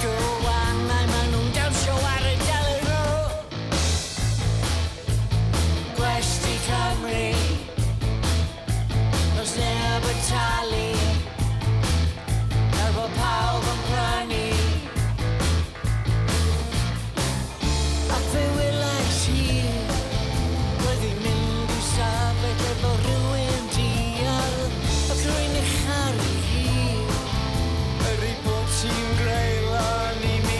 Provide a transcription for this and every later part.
gywannau maen nhw'n dawnsio ar y deledu. Gwesty Cymru, does neb yn talu, er bod pawb yn prynu. Ac fe welais i, roedd hi'n mynd i'w safed efo rhywun dial, ac rwy'n eich charu hi, yr ei bod ti'n greulon i mi.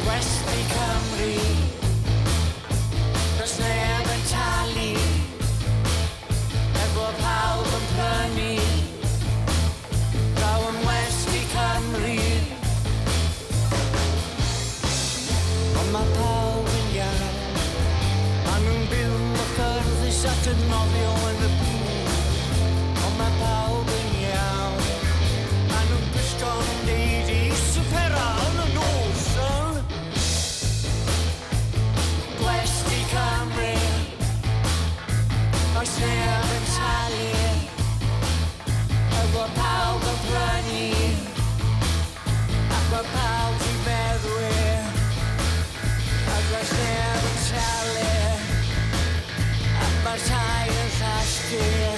Gwesty Cymru, does neb yn talu, er bod pawb yn prynu. Draw yn Gwesty Cymru, ond mae pawb yn iawn, maen nhw'n byw gyfforddus ac yn nofio yn y byd. Ond mae pawb yn iawn, maen nhw'n gwisgo'n deud i swpera yn y noson. Gwesty Cymru, oes neb yn talu, er bod pawb yn prynu, ac mae pawb yn meddwi, ac oes neb yn talu, ac mae'r tai yn llastru.